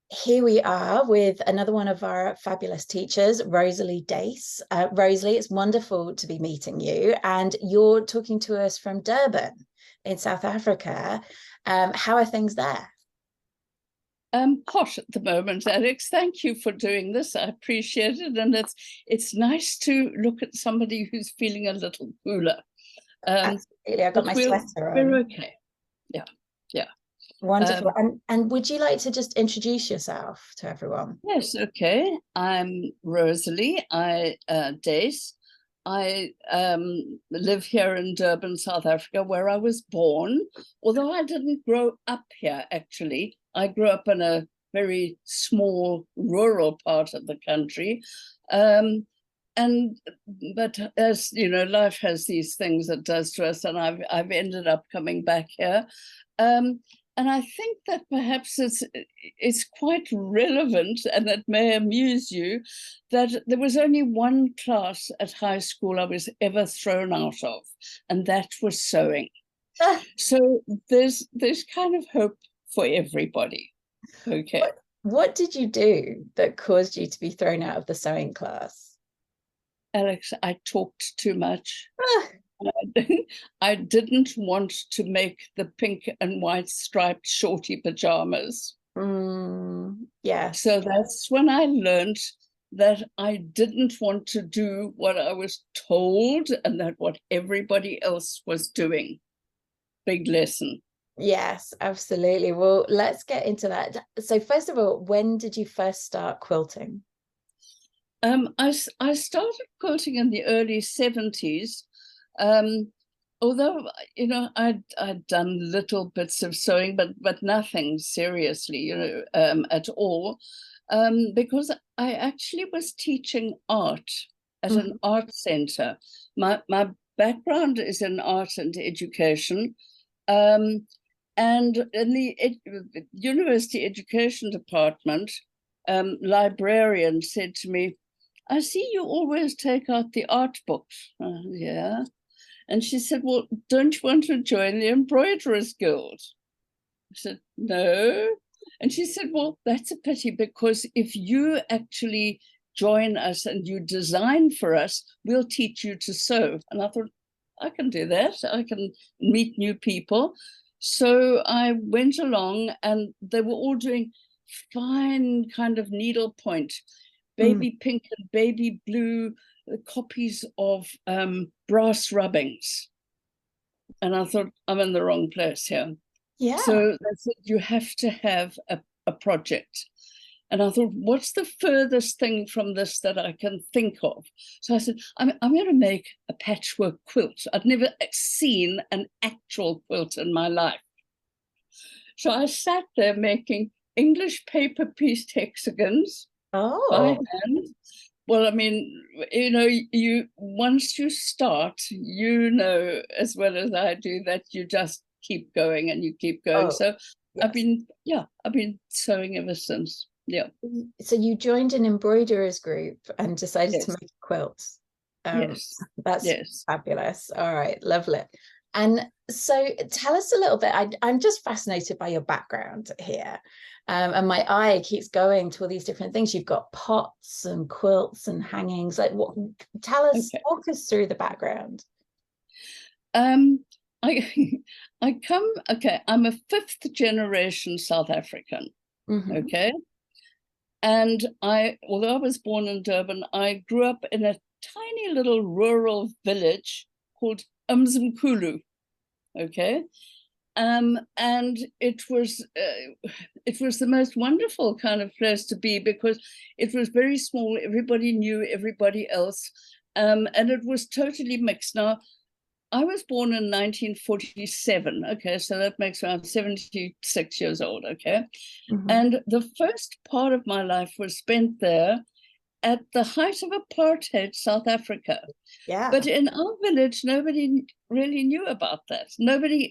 here we are with another one of our fabulous teachers, Rosalie Dace. Rosalie, it's wonderful to be meeting you. And you're talking to us from Durban in South Africa. How are things there? Hot at the moment, Alex. Thank you for doing this. I appreciate it, and it's nice to look at somebody who's feeling a little cooler. Absolutely. I've got my sweater we're on. okay. Yeah, yeah. Wonderful. And would you like to just introduce yourself to everyone? Yes, okay. I'm Rosalie. Dace. I live here in Durban, South Africa, where I was born. Although I didn't grow up here, actually. I grew up in a very small rural part of the country. But as you know, life has these things it does to us, and I've ended up coming back here. And I think that perhaps it's quite relevant, and it may amuse you, that there was only one class at high school I was ever thrown out of, and that was sewing. So there's kind of hope for everybody. Okay. What did you do that caused you to be thrown out of the sewing class? Alex, I talked too much. I didn't want to make the pink and white striped shorty pajamas. Yes. So that's when I learned that I didn't want to do what I was told and that what everybody else was doing. Big lesson. Yes, absolutely. Well, let's get into that. So first of all, when did you first start quilting? I started quilting in the early 70s. Although, you know, I'd done little bits of sewing, but nothing seriously, you know, at all, because I actually was teaching art at an art center. My background is in art and education, and in the university education department, librarian said to me, "I see you always take out the art books." Yeah. And she said, "Well, don't you want to join the Embroiderers Guild?" I said, "No." And she said, "Well, that's a pity, because if you actually join us and you design for us, we'll teach you to sew." And I thought, I can do that. I can meet new people. So I went along, and they were all doing fine kind of needlepoint, baby pink and baby blue copies of brass rubbings. And I thought, I'm in the wrong place here. Yeah. So they said, you have to have a project. And I thought, what's the furthest thing from this that I can think of? So I said, I'm going to make a patchwork quilt. I'd never seen an actual quilt in my life. So I sat there making English paper pieced hexagons by hand. Well, I mean, you know, once you start, you know as well as I do that you just keep going and you keep going. So yes. I've been sewing ever since. Yeah. So you joined an embroiderers group and decided to make quilts. Yes. That's fabulous. All right, lovely. And so tell us a little bit. I'm just fascinated by your background here. And my eye keeps going to all these different things. You've got pots and quilts and hangings. Like, what? Walk us through the background. I come. Okay, I'm a fifth generation South African. Okay, and although I was born in Durban, I grew up in a tiny little rural village called Umzimkhulu. Okay. And it was the most wonderful kind of place to be, because it was very small. Everybody knew everybody else, and it was totally mixed. Now, I was born in 1947. Okay, so that makes me 76 years old. Okay, and the first part of my life was spent there at the height of apartheid South Africa. Yeah. But in our village, nobody really knew about that. Nobody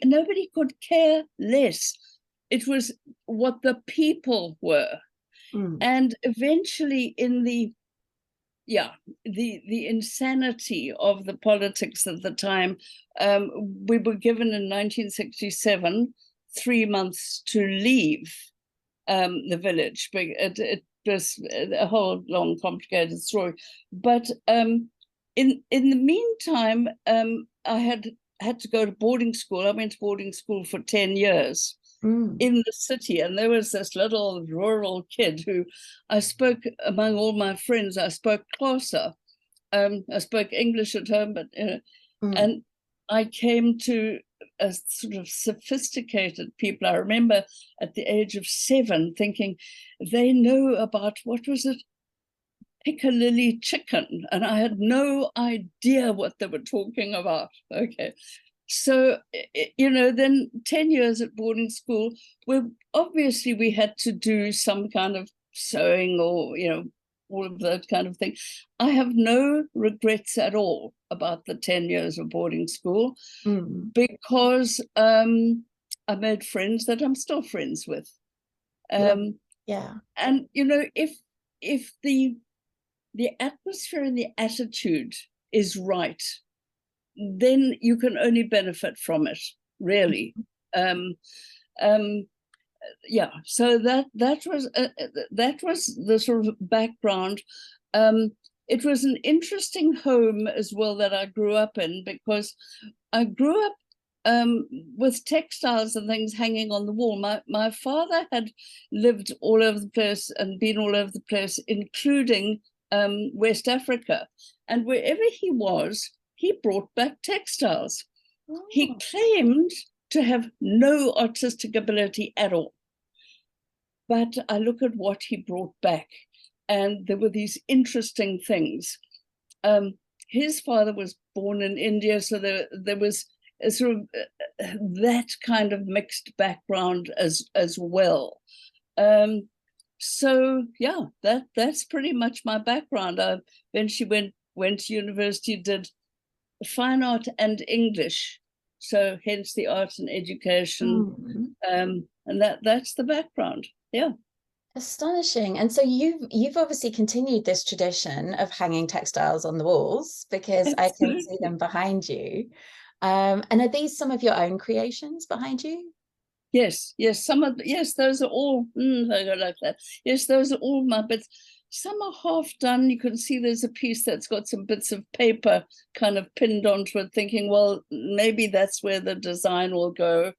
could care less. It was what the people were. And eventually, in the insanity of the politics of the time, we were given in 1967 3 months to leave the village, but it was a whole long, complicated story. But in the meantime, I had to go to boarding school. I went to boarding school for 10 years in the city, and there was this little rural kid who I spoke among all my friends. I spoke Xhosa. I spoke English at home, but and I came to a sort of sophisticated people. I remember at the age of 7 thinking they know about, what was it, piccalilli chicken, and I had no idea what they were talking about. Okay, so then 10 years at boarding school, where obviously we had to do some kind of sewing or all of that kind of thing. I have no regrets at all about the 10 years of boarding school, because I made friends that I'm still friends with. Yeah. And if the atmosphere and the attitude is right, then you can only benefit from it, really. Yeah, so that was the sort of background. It was an interesting home as well that I grew up in, because I grew up with textiles and things hanging on the wall. My father had lived all over the place and been all over the place, including West Africa, and wherever he was, he brought back textiles. He claimed to have no artistic ability at all, but I look at what he brought back, and there were these interesting things. His father was born in India, so there was a sort of that kind of mixed background as well. So yeah, that's pretty much my background. I eventually went to university, did fine art and English, so hence the arts and education, and that's the background. Yeah. Astonishing. And so you've obviously continued this tradition of hanging textiles on the walls, because Absolutely. I can see them behind you. And are these some of your own creations behind you? Yes, those are all I go like that. Yes, those are all my bits. Some are half done. You can see there's a piece that's got some bits of paper kind of pinned onto it, thinking, well, maybe that's where the design will go.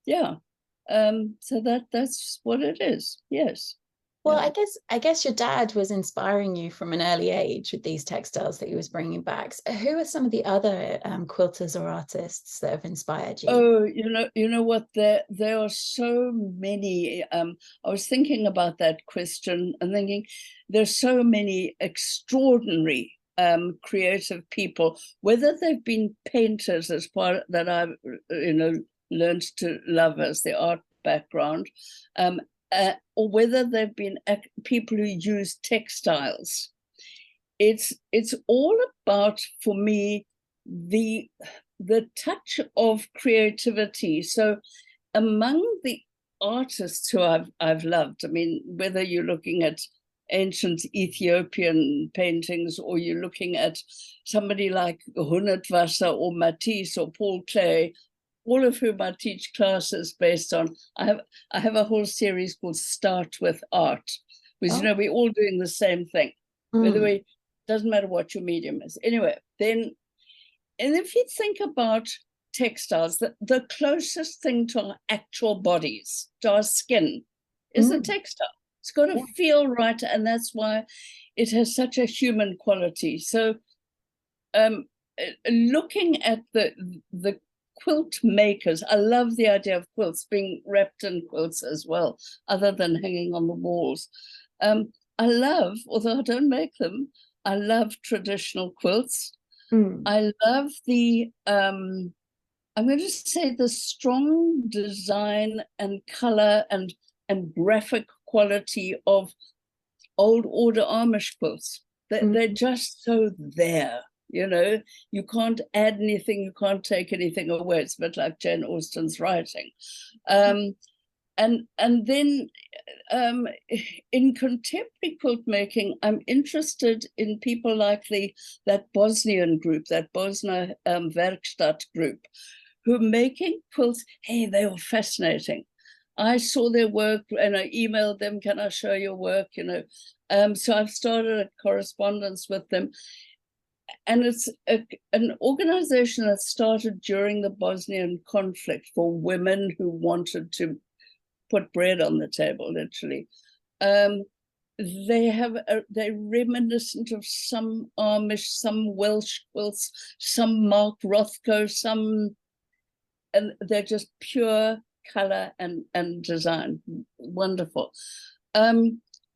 Yeah. So that's what it is. Yes. Well, Yeah. I guess your dad was inspiring you from an early age with these textiles that he was bringing back. So who are some of the other quilters or artists that have inspired you? Oh, you know what? There are so many. I was thinking about that question and thinking there's so many extraordinary creative people, whether they've been painters as part that I've learned to love as the art background, or whether they've been people who use textiles. It's all about, for me, the touch of creativity. So among the artists who I've loved, I mean, whether you're looking at ancient Ethiopian paintings, or you're looking at somebody like Hundertwasser or Matisse or Paul Klee, all of whom I teach classes based on. I have a whole series called Start with Art, because we're all doing the same thing. Whether we, doesn't matter what your medium is. Anyway, then, and if you think about textiles, the closest thing to our actual bodies, to our skin, is the textile. It's got to feel right, and that's why it has such a human quality. So looking at the quilt makers, I love the idea of quilts being wrapped in quilts as well, other than hanging on the walls. I love, although I don't make them, I love traditional quilts. I love the, I'm going to say, the strong design and color and graphic quality of old order Amish quilts. They're just so there. You can't add anything, you can't take anything away. It's a bit like Jane Austen's writing. And then in contemporary quilt making, I'm interested in people like that Bosnian group, that Bosna Werkstatt group, who are making quilts. Hey, they are fascinating. I saw their work and I emailed them, can I show your work, you know. So I've started a correspondence with them. And it's an organization that started during the Bosnian conflict for women who wanted to put bread on the table, literally. They're reminiscent of some Amish, some Welsh quilts, some Mark Rothko, some, and they're just pure color and design. Wonderful.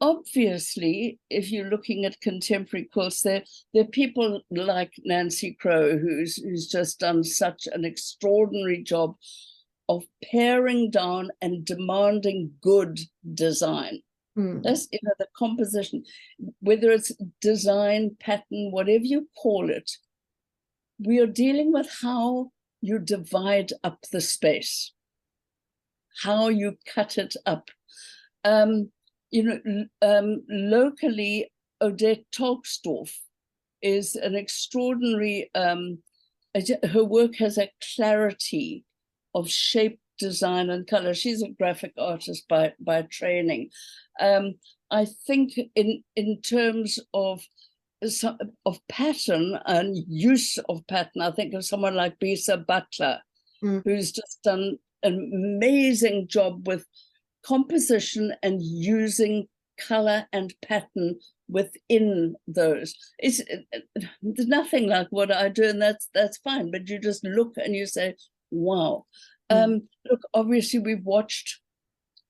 Obviously, if you're looking at contemporary quilts, there are people like Nancy Crowe, who's just done such an extraordinary job of paring down and demanding good design. That's, you know, the composition, whether it's design, pattern, whatever you call it, we are dealing with how you divide up the space, how you cut it up. You know, locally, Odette Tolksdorf is an extraordinary, her work has a clarity of shape, design, and color. She's a graphic artist by training. I think in terms of pattern and use of pattern, I think of someone like Bisa Butler, who's just done an amazing job with composition and using color and pattern within those. It's nothing like what I do, and that's fine, but you just look and you say, wow. Look, obviously we've watched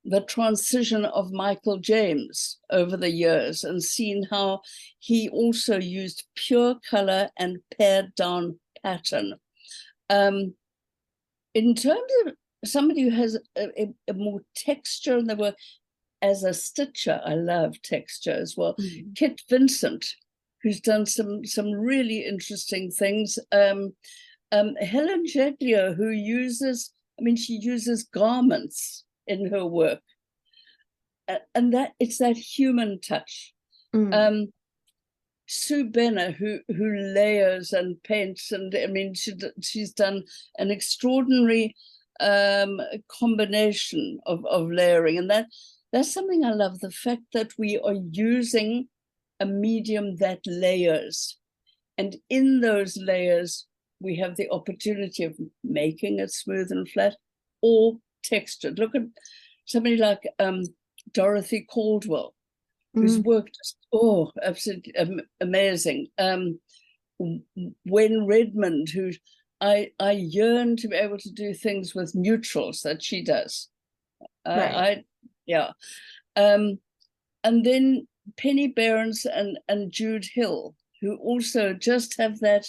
the transition of Michael James over the years and seen how he also used pure color and pared down pattern. In terms of somebody who has a more texture in the work, as a stitcher, I love texture as well. Kit Vincent, who's done some really interesting things. Helen Jeglio, who uses, I mean, she uses garments in her work, and that it's that human touch. Sue Benner, who layers and paints, and I mean, she's done an extraordinary combination of layering, and that's something I love, the fact that we are using a medium that layers, and in those layers we have the opportunity of making it smooth and flat or textured. Look at somebody like Dorothy Caldwell, whose work just, absolutely amazing. Wen Redmond, who I yearn to be able to do things with neutrals that she does. Right. And then Penny Behrens and Jude Hill, who also just have that,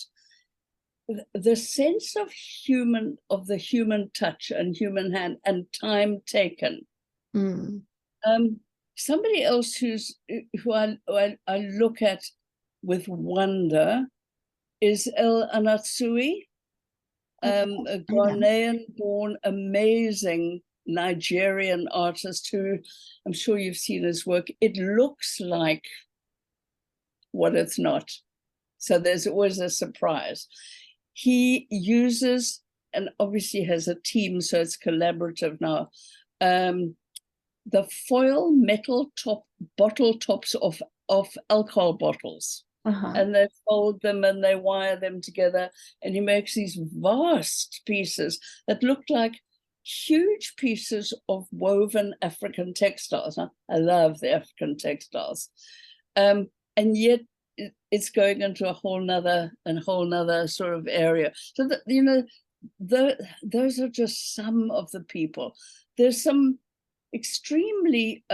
the sense of the human touch and human hand and time taken. Somebody else who I look at with wonder is El Anatsui, a Ghanaian-born, amazing Nigerian artist who, I'm sure you've seen his work. It looks like what it's not. So there's always a surprise. He uses, and obviously has a team, so it's collaborative now, the foil metal bottle tops of alcohol bottles. And they fold them and they wire them together, and he makes these vast pieces that look like huge pieces of woven African textiles. I love the African textiles, and yet it's going into a whole nother sort of area. So that, you know, those are just some of the people. There's some extremely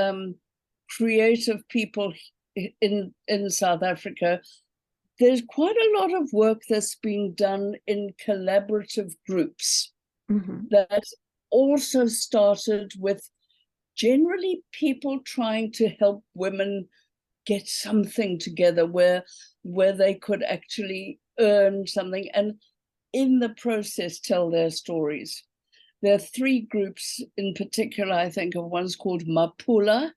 creative people in South Africa. There's quite a lot of work that's being done in collaborative groups that also started with generally people trying to help women get something together where they could actually earn something and in the process tell their stories. There are three groups in particular, I think of. One's called Mapula.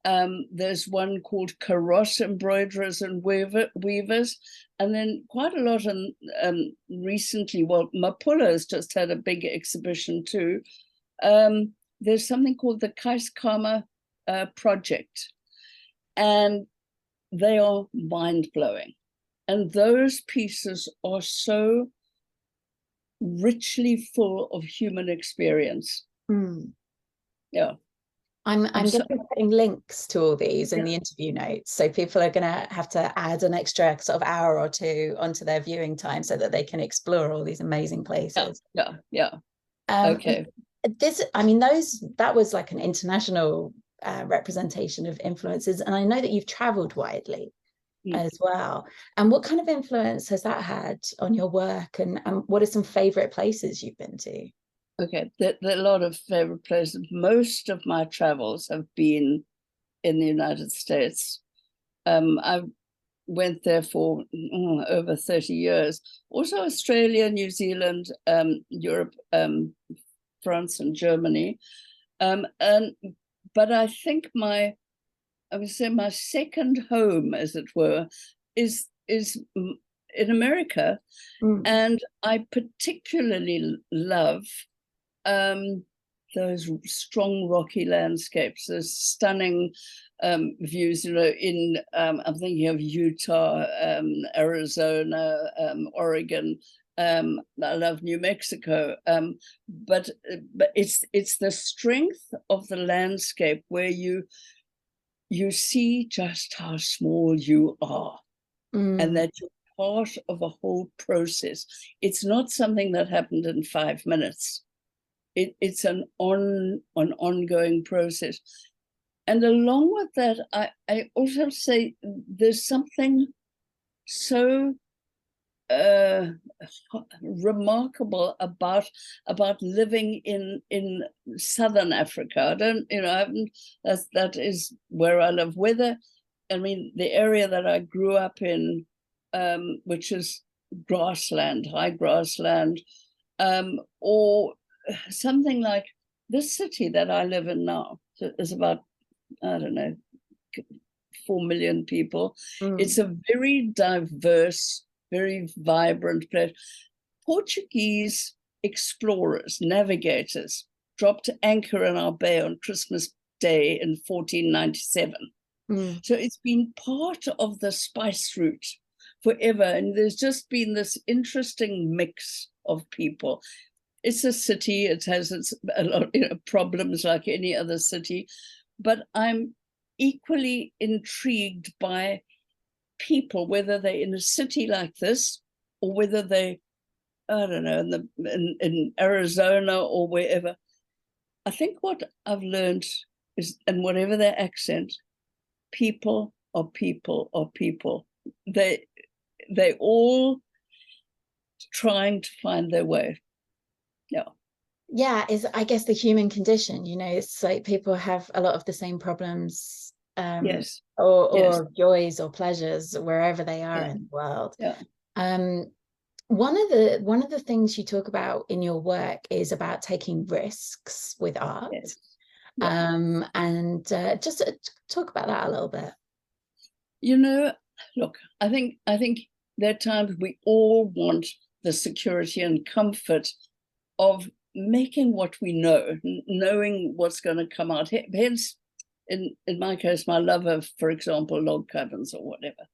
There's one called Karos Embroiderers and Weavers, and then quite a lot recently, well, Mapula has just had a big exhibition too. there's something called the Karma project, and they are mind-blowing. And those pieces are so richly full of human experience. Yeah. I'm going to be putting links to all these in the interview notes, so people are going to have to add an extra sort of hour or two onto their viewing time so that they can explore all these amazing places. Yeah. Okay. That was like an international representation of influences, and I know that you've traveled widely as well. And what kind of influence has that had on your work, and what are some favorite places you've been to? Okay, there are a lot of favorite places. Most of my travels have been in the United States. I went there for over 30 years. Also Australia, New Zealand, Europe, France and Germany. But I think I would say my second home, as it were, is in America. And I particularly love those strong rocky landscapes, those stunning views, in I'm thinking of Utah, Arizona, Oregon. I love New Mexico, but it's the strength of the landscape where you see just how small you are, and that you're part of a whole process. It's not something that happened in 5 minutes. It's an ongoing process. And along with that, I also say there's something so remarkable about living in Southern Africa. I don't, I haven't, that is where I live. Whether, I mean, the area that I grew up in, which is grassland, high grassland, or something like this city that I live in now. So there's about, I don't know, 4 million people. It's a very diverse, very vibrant place. Portuguese explorers, navigators, dropped anchor in our bay on Christmas Day in 1497. So it's been part of the spice route forever. And there's just been this interesting mix of people. It's a city, it has a lot of problems like any other city, but I'm equally intrigued by people, whether they're in a city like this or whether they, I don't know, in Arizona or wherever. I think what I've learned is, and whatever their accent, people are people are people. They all trying to find their way. Yeah, is I guess the human condition, it's like people have a lot of the same problems, yes, or joys or pleasures wherever they are in the world. One of the things you talk about in your work is about taking risks with art. And just talk about that a little bit. Look, I think there are times we all want the security and comfort of making what we know, knowing what's going to come out. Hence, in my case, my love of, for example, log cabins or whatever.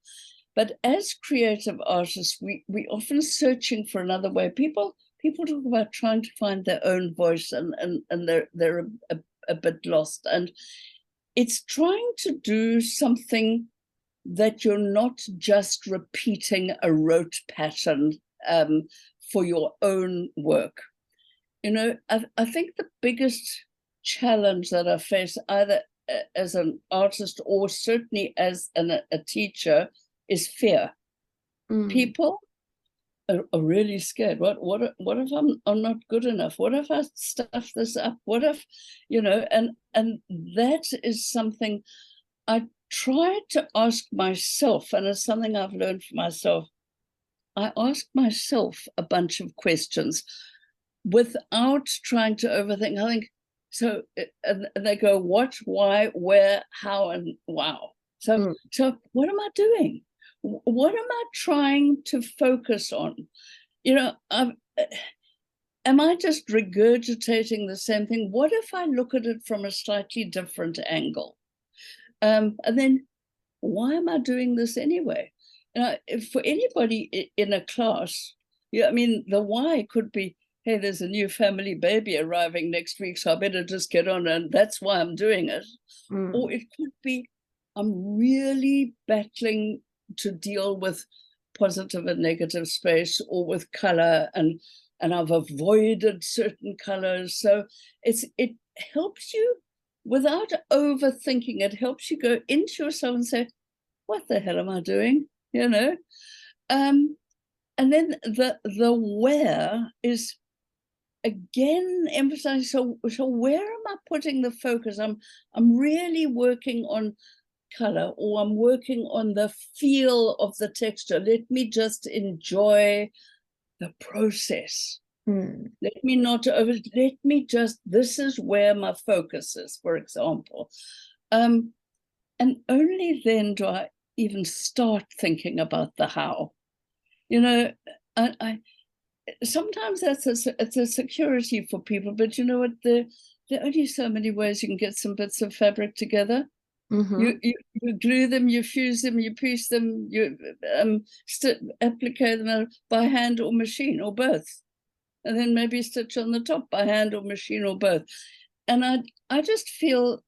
But as creative artists, we often searching for another way. People talk about trying to find their own voice, and they're a bit lost. And it's trying to do something that you're not just repeating a rote pattern for your own work. I think the biggest challenge that I face, either as an artist or certainly as a teacher, is fear. People are really scared. What if I'm not good enough? What if I stuff this up? What if, and that is something I try to ask myself, and it's something I've learned for myself. I ask myself a bunch of questions without trying to overthink. I think, so, and they go, what, why, where, how, and wow. So what am I doing? What am I trying to focus on? am I just regurgitating the same thing? What if I look at it from a slightly different angle? And then, why am I doing this anyway? If for anybody in a class, I mean, the why could be, hey, there's a new family baby arriving next week, so I better just get on, and that's why I'm doing it. Or it could be, I'm really battling to deal with positive and negative space, or with color, and I've avoided certain colors. So it helps you without overthinking. It helps you go into yourself and say, what the hell am I doing? And then the where is again emphasizing. So where am I putting the focus? I'm really working on color, or I'm working on the feel of the texture. Let me just enjoy the process. Let me not over. Let me just. This is where my focus is, for example, and only then do I even start thinking about the how. I sometimes it's a security for people, but you know what? There are only so many ways you can get some bits of fabric together. You glue them, you fuse them, you piece them, you applique them by hand or machine, or both, and then maybe stitch on the top by hand or machine, or both. And I just feel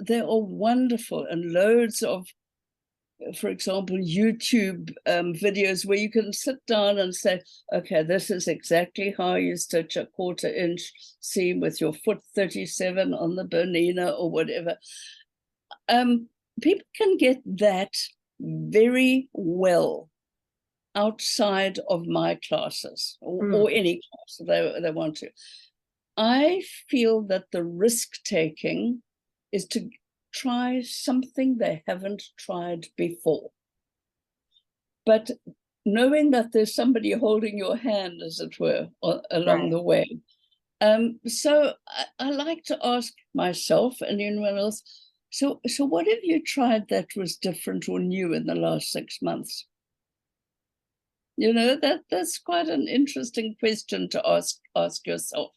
they are wonderful, and loads of, for example, YouTube videos where you can sit down and say, okay, this is exactly how you stitch a 1/4 inch seam with your foot 37 on the Bernina or whatever. People can get that very well outside of my classes, or any class they want to. I feel that the risk taking is to try something they haven't tried before, but knowing that there's somebody holding your hand, as it were, along the way. So I like to ask myself and anyone else, so what have you tried that was different or new in the last 6 months? That's quite an interesting question to ask yourself.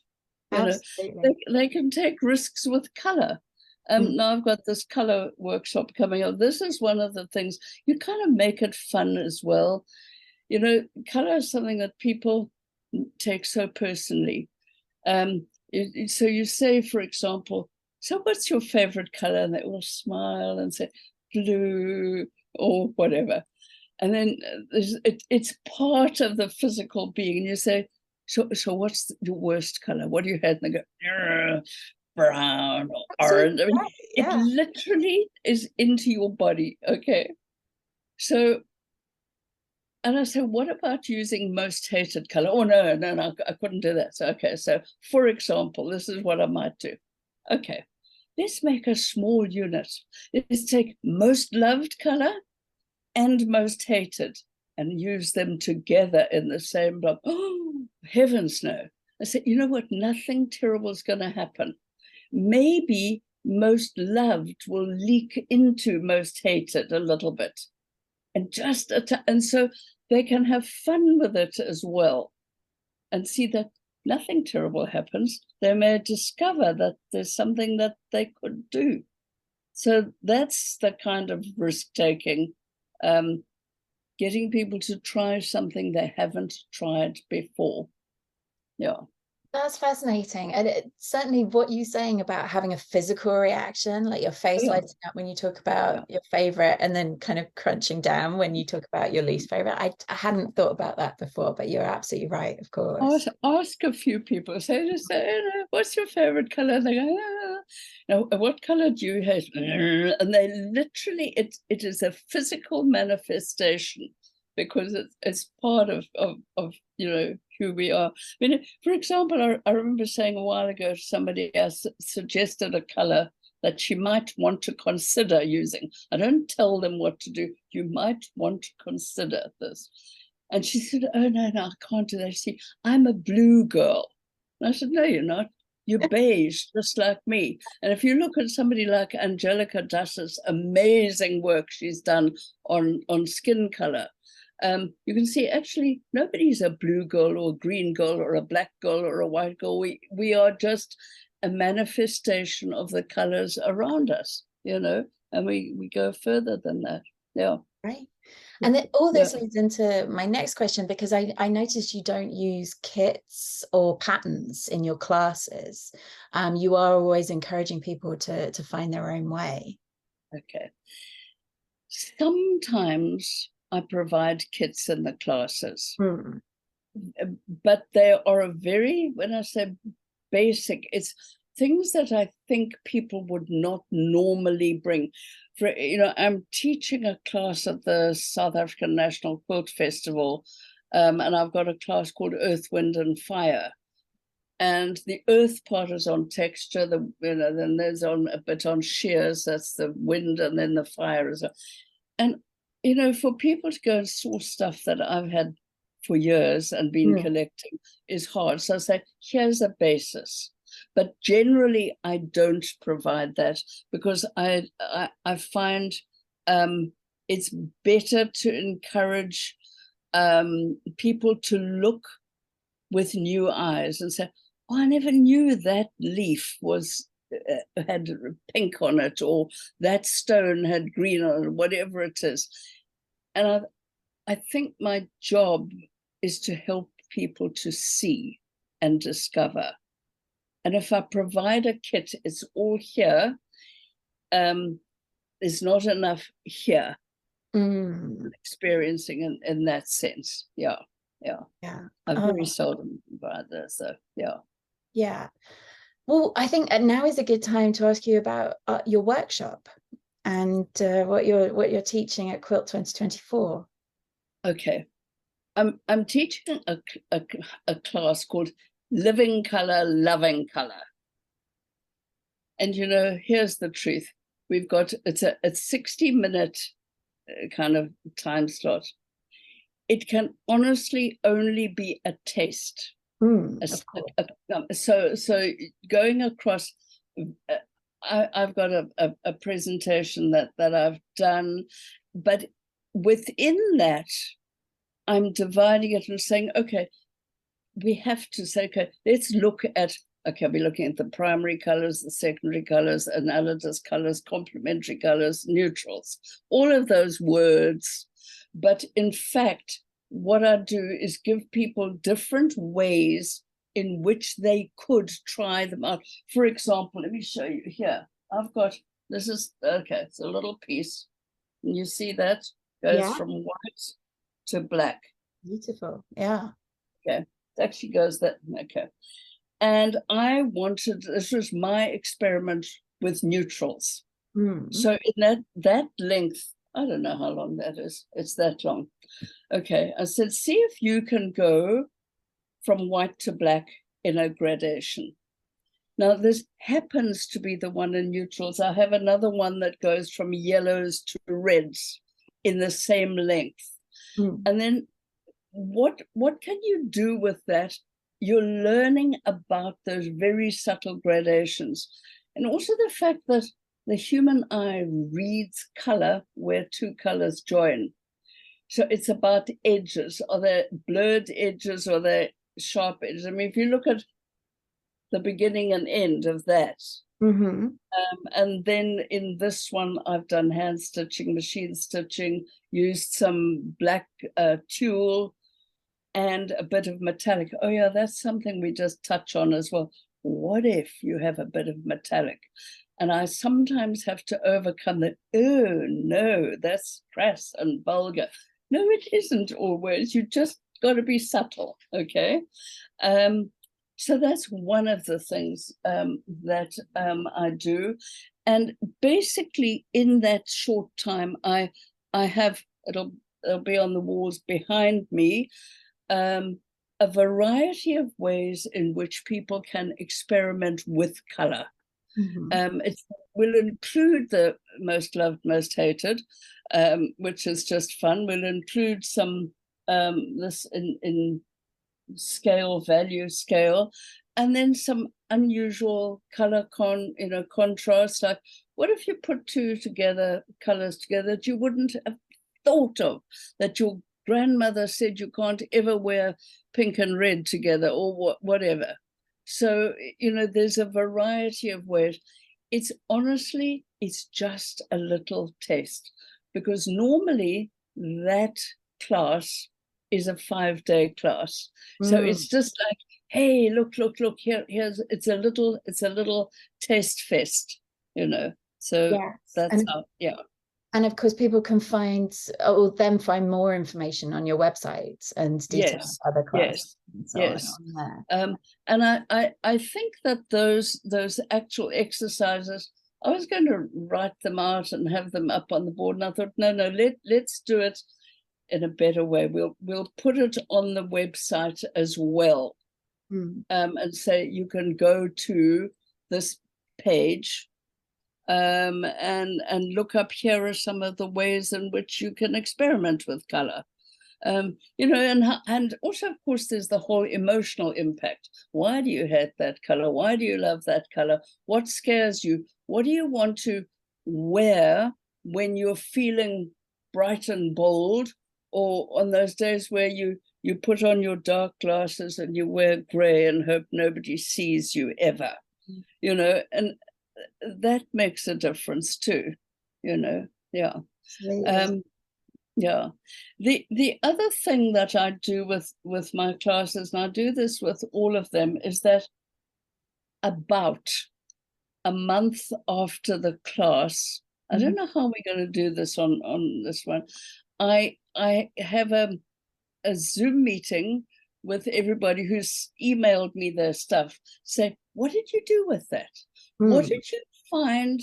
They can take risks with color. Now I've got this color workshop coming up. This is one of the things, you kind of make it fun as well. Color is something that people take so personally. So you say, for example, so what's your favorite color? And they all smile and say blue or whatever. And then it's part of the physical being. And you say, so what's your worst color? What do you hate? And they go, brown or orange. I mean, it literally is into your body. Okay. So, and I said, what about using most hated color? Oh, no, I couldn't do that. So, okay. So, for example, this is what I might do. Okay. Let's make a small unit. Let's take most loved color and most hated and use them together in the same block. Oh, heavens no. I said, you know what? Nothing terrible is going to happen. Maybe most loved will leak into most hated a little bit. And and so they can have fun with it as well and see that nothing terrible happens. They may discover that there's something that they could do. So that's the kind of risk-taking, getting people to try something they haven't tried before. Yeah. That's fascinating. And certainly what you're saying about having a physical reaction, like your face lighting up when you talk about your favorite, and then kind of crunching down when you talk about your least favorite. I hadn't thought about that before, but you're absolutely right, of course. Ask a few people, say, what's your favorite color? And they go, now, what color do you hate? And they literally, it is a physical manifestation, because it's part of who we are. I mean, for example, I remember saying a while ago to somebody else, suggested a color that she might want to consider using. I don't tell them what to do. You might want to consider this. And she said, oh, no, I can't do that. See, I'm a blue girl. And I said, no, you're not. You're beige, just like me. And if you look at somebody like Angelica Dace's amazing work she's done on skin color, you can see actually nobody's a blue girl or a green girl or a black girl or a white girl. We are just a manifestation of the colors around us, you know, and we go further than that. Yeah. Right. And then all this Yeah. leads into my next question, because I noticed you don't use kits or patterns in your classes. You are always encouraging people to find their own way. Okay. Sometimes I provide kits in the classes, but they are a very, when I say basic, it's things that I think people would not normally bring. For, you know, I'm teaching a class at the South African National Quilt Festival, and I've got a class called Earth, Wind and Fire. And the earth part is on texture, then there's on a bit on shears, that's the wind, and then the fire is. And, you know, for people to go and source stuff that I've had for years and been collecting is hard. So I say, here's a basis. But generally, I don't provide that, because I find it's better to encourage people to look with new eyes and say, oh, I never knew that leaf was had pink on it, or that stone had green on it, whatever it is. And I think my job is to help people to see and discover. And if I provide a kit, it's all here. There's not enough here. Experiencing in that sense. Yeah. I very seldom provide this, so yeah. Well, I think now is a good time to ask you about your workshop and what you're teaching at QUILT2024. Okay, I'm teaching a class called Living Color, Loving Color. And you know, here's the truth. We've got, it's a 60-minute kind of time slot. It can honestly only be a taste. So going across, I've got a presentation that I've done, but within that, I'm dividing it and saying, okay, we have to say, okay, let's look at, okay, we're looking at the primary colors, the secondary colors, analogous colors, complementary colors, neutrals, all of those words. But in fact, what I do is give people different ways in which they could try them out. For example, let me show you here. I've got, this is, okay, it's a little piece. And you see that? Goes from white to black. Beautiful, yeah. Okay, it actually goes that, okay. And I wanted, this was my experiment with neutrals. So in that length, I don't know how long that is. It's that long. Okay, I said, see if you can go from white to black in a gradation. Now, this happens to be the one in neutrals. I have another one that goes from yellows to reds in the same length. And then what can you do with that? You're learning about those very subtle gradations. And also the fact that the human eye reads color where two colors join. So it's about edges. Are there blurred edges or are there sharp edges? I mean, if you look at the beginning and end of that, and then in this one, I've done hand stitching, machine stitching, used some black tulle and a bit of metallic. Oh yeah, that's something we just touch on as well. What if you have a bit of metallic? And I sometimes have to overcome that, oh no, that's crass and vulgar. No, it isn't always. You just got to be subtle, okay? So that's one of the things that I do. And basically in that short time, I have, it'll be on the walls behind me, a variety of ways in which people can experiment with color. It will include the most loved, most hated, which is just fun. We'll include some this in scale, value scale, and then some unusual color contrast. Like, what if you put two colors together that you wouldn't have thought of, that your grandmother said you can't ever wear pink and red together, or whatever. So, you know, there's a variety of ways. It's honestly, it's just a little test, because normally that class is a 5-day class. So it's just like, hey, look, here's it's a little test fest, you know. So Yes. that's how, yeah. And of course, people can find more information on your website and details of other classes and so on there. And I think that those actual exercises, I was going to write them out and have them up on the board, and I thought, no, let's do it in a better way. We'll put it on the website as well, and say you can go to this page and look up, here are some of the ways in which you can experiment with color. You know, and also, of course, there's the whole emotional impact. Why do you hate that color? Why do you love that color? What scares you? What do you want to wear when you're feeling bright and bold, or on those days where you put on your dark glasses and you wear gray and hope nobody sees you ever, you know, and that makes a difference too, you know. Yeah. Yeah. The other thing that I do with my classes, and I do this with all of them, is that about a month after the class, I don't know how we're going to do this on this one, I have a Zoom meeting with everybody who's emailed me their stuff, say, what did you do with that? What did you find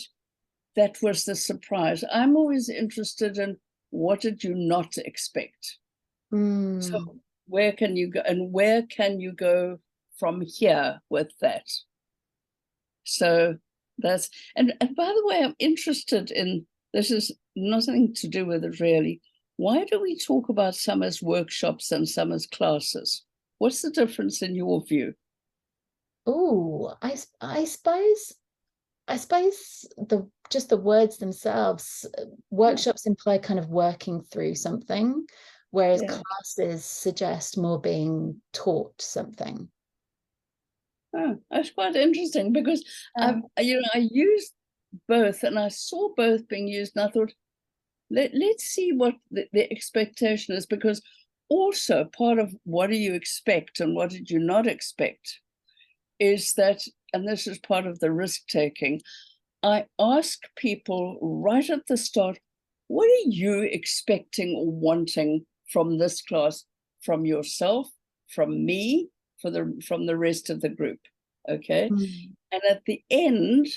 that was the surprise? I'm always interested in, what did you not expect? So where can you go, and where can you go from here with that? So that's, and by the way, I'm interested in, this is nothing to do with it really. Why do we talk about some as workshops and some as classes? What's the difference in your view? Oh, I suppose just the words themselves, workshops imply kind of working through something, whereas classes suggest more being taught something. Oh, that's quite interesting, because you know, I used both and I saw both being used, and I thought, let's see what the expectation is, because also part of what do you expect and what did you not expect is that, and this is part of the risk taking, I ask people right at the start, what are you expecting or wanting from this class, from yourself, from me, from the rest of the group? Okay. And at the end,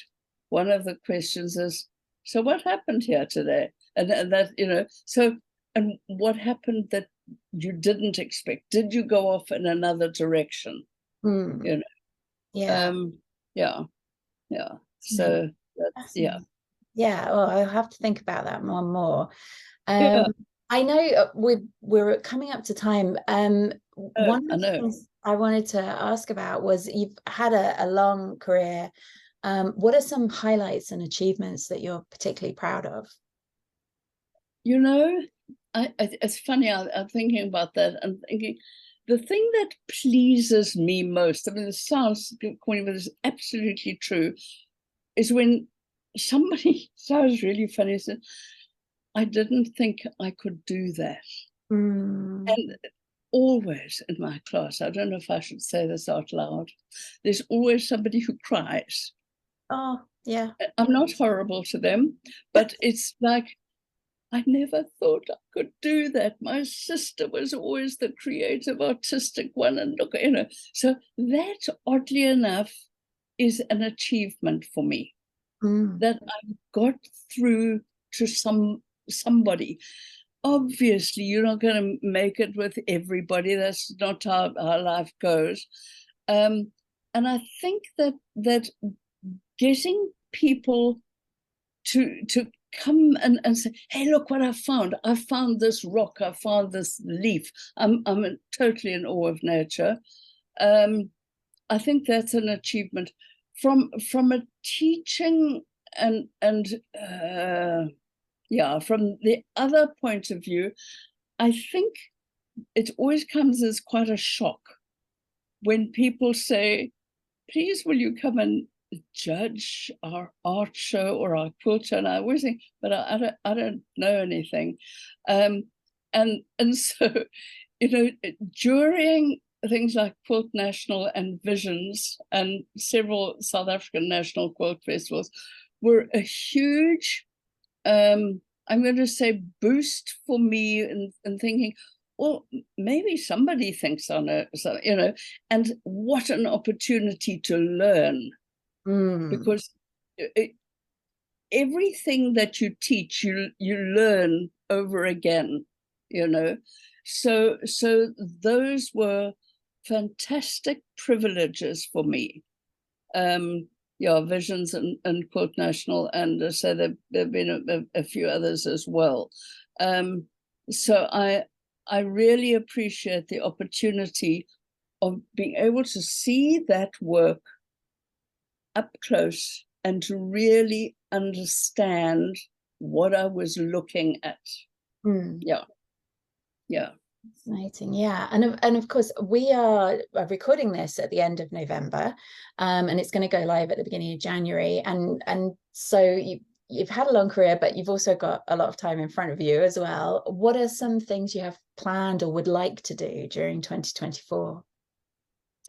one of the questions is, so what happened here today? And that, you know, so, and what happened that you didn't expect? Did you go off in another direction? You know? Yeah. So that's, well, I'll have to think about that more and more. I know we're coming up to time. One of the things I wanted to ask about was, you've had a long career. What are some highlights and achievements that you're particularly proud of? You know, it's funny, I'm thinking about that and thinking, the thing that pleases me most, I mean, it sounds corny, but it's absolutely true, is when somebody, sounds really funny, said, I didn't think I could do that. And always in my class, I don't know if I should say this out loud, there's always somebody who cries. Oh, yeah. I'm not horrible to them, but it's like, I never thought I could do that. My sister was always the creative, artistic one, and look, you know, so that, oddly enough, is an achievement for me, that I got through to somebody. Obviously, you're not going to make it with everybody. That's not how life goes. And I think that getting people to come and say, hey, look what I found. I found this rock. I found this leaf. I'm totally in awe of nature. I think that's an achievement. From a teaching and from the other point of view, I think it always comes as quite a shock when people say, please, will you come and judge our art show or our quilt show? And I always think, but I don't know anything. And so, you know, during things like Quilt National and Visions and several South African national quilt festivals were a huge, I'm going to say, boost for me in thinking, well, maybe somebody thinks I know, so, you know, and what an opportunity to learn. Because everything that you teach, you learn over again, you know. So those were fantastic privileges for me. Yeah, Visions and Quilt National, and so there've been a few others as well. So I really appreciate the opportunity of being able to see that work up close and to really understand what I was looking at. Yeah. Fascinating, yeah. And of course, we are recording this at the end of November, and it's going to go live at the beginning of January. And so you've had a long career, but you've also got a lot of time in front of you as well. What are some things you have planned or would like to do during 2024?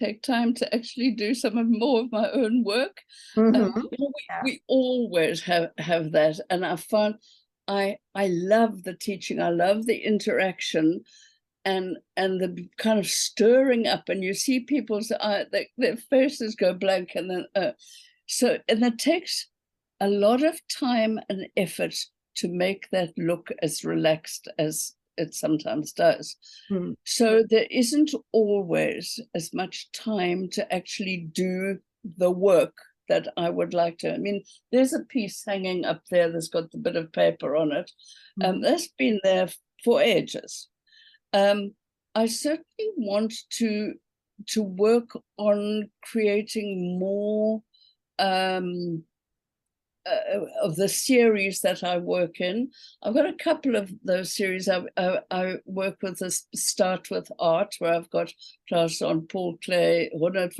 Take time to actually do more of my own work. You know, we always have that, and I found I love the teaching, I love the interaction, and the kind of stirring up, and you see people's their faces go blank, and then so, and it takes a lot of time and effort to make that look as relaxed as it sometimes does. So there isn't always as much time to actually do the work that I would like to. I mean, there's a piece hanging up there that's got a bit of paper on it. That's been there for ages. I certainly want to work on creating more of the series that I work in. I've got a couple of those series. I work with this Start With Art, where I've got class on Paul Klee, 100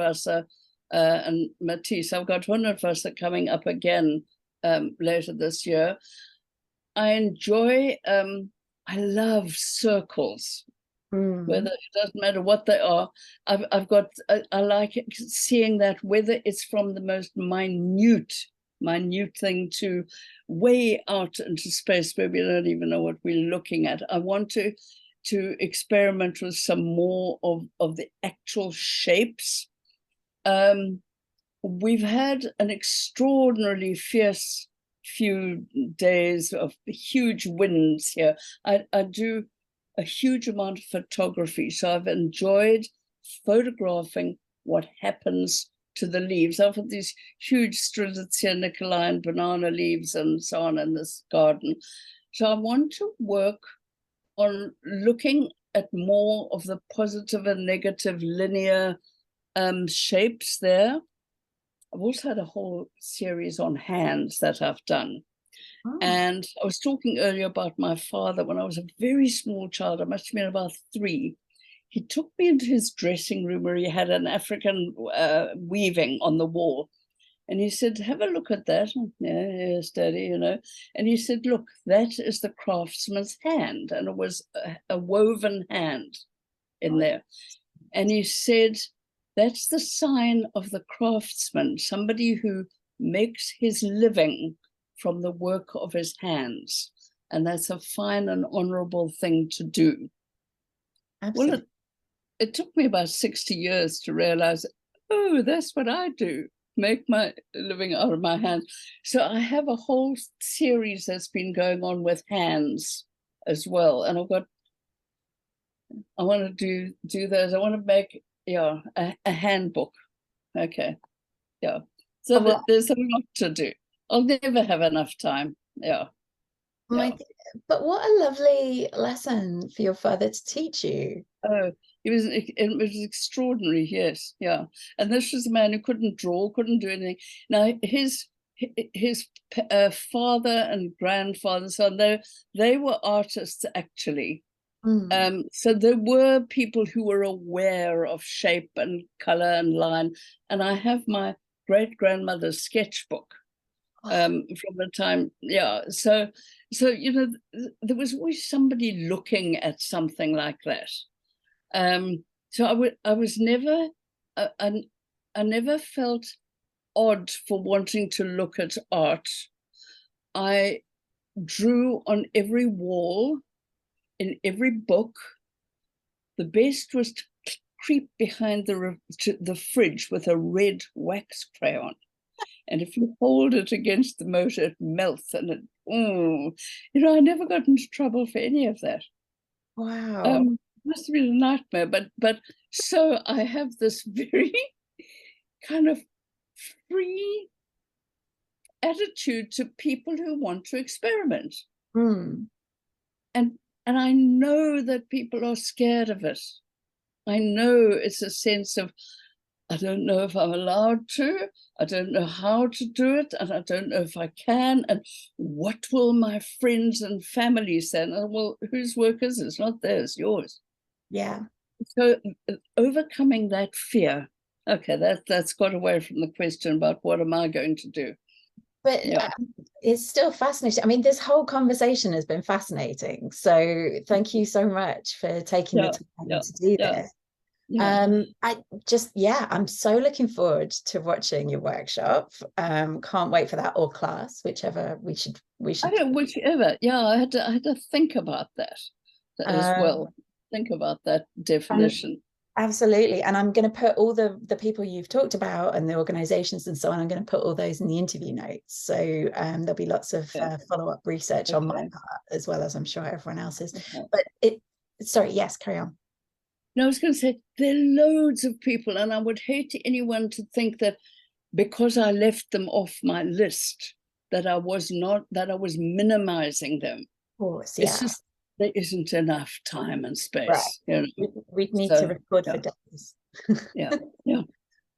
and Matisse. I've got 100 coming up again later this year. I enjoy, I love circles, whether it doesn't matter what they are. I've got, I like seeing that, whether it's from the most minute thing to way out into space where we don't even know what we're looking at. I want to experiment with some more of the actual shapes. We've had an extraordinarily fierce few days of huge winds here. I do a huge amount of photography, so I've enjoyed photographing what happens to the leaves. I've got these huge Strelitzia Nicolai and banana leaves and so on in this garden. So I want to work on looking at more of the positive and negative linear shapes there. I've also had a whole series on hands that I've done. And I was talking earlier about my father. When I was a very small child, I must have been about 3, he took me into his dressing room where he had an African weaving on the wall. And he said, have a look at that. Yeah, yes, Daddy, you know. And he said, look, that is the craftsman's hand. And it was a woven hand in there. And he said, that's the sign of the craftsman, somebody who makes his living from the work of his hands. And that's a fine and honorable thing to do. Absolutely. Well, it took me about 60 years to realize, oh, that's what I do, make my living out of my hands. So I have a whole series that's been going on with hands as well. And I want to do those. I want to make, yeah, a handbook. Okay. Yeah. So there's a lot to do. I'll never have enough time. Yeah. But what a lovely lesson for your father to teach you. Oh, it was extraordinary, yes, yeah. And this was a man who couldn't draw, couldn't do anything. Now, his father and grandfather, so they were artists, actually. So there were people who were aware of shape and color and line. And I have my great-grandmother's sketchbook from the time, yeah. So you know, there was always somebody looking at something like that. So I was never, I never felt odd for wanting to look at art. I drew on every wall, in every book. The best was to creep behind the fridge with a red wax crayon. And if you hold it against the motor, it melts. And it, you know, I never got into trouble for any of that. Wow. Must have been a nightmare. But so I have this very kind of free attitude to people who want to experiment. And I know that people are scared of it. I know it's a sense of, I don't know if I'm allowed to, I don't know how to do it, and I don't know if I can, and what will my friends and family say? And, well, whose work is it? It's not theirs, yours. Yeah. So overcoming that fear, okay, that's got away from the question about what am I going to do. But yeah. It's still fascinating. I mean, this whole conversation has been fascinating. So thank you so much for taking the time to do this. I'm so looking forward to watching your workshop. Can't wait for that, or class, whichever we should. I don't, whichever. Yeah, I had to think about that as well. Think about that definition. Absolutely. And I'm going to put all the people you've talked about and the organizations and so on, I'm going to put all those in the interview notes. So there'll be lots of follow-up research on my part, as well as I'm sure everyone else's. But sorry, yes, carry on. No, I was going to say, there are loads of people, and I would hate anyone to think that because I left them off my list, that I was minimizing them. Of course, yeah. It's just, there isn't enough time and space. Right. You know? We'd need to record for days. Yeah.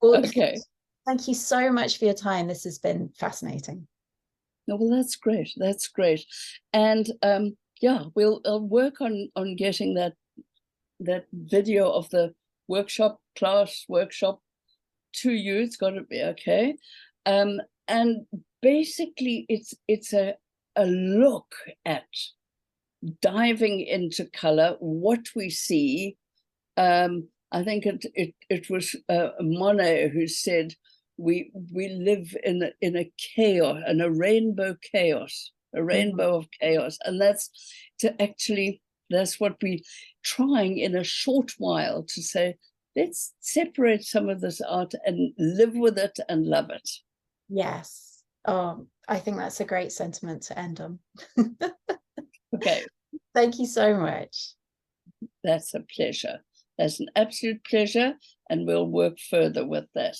Well, okay. Thank you so much for your time. This has been fascinating. No, well, that's great. That's great. And we'll work on getting that video of the workshop to you. It's got to be okay. And basically it's a look at diving into color, what we see. I think it was Monet who said we live in a chaos, in a rainbow chaos, a rainbow of chaos, and that's what we're trying in a short while to say, let's separate some of this art and live with it and love it. Yes. Oh, I think that's a great sentiment to end on. Okay. Thank you so much. That's a pleasure. That's an absolute pleasure, and we'll work further with that.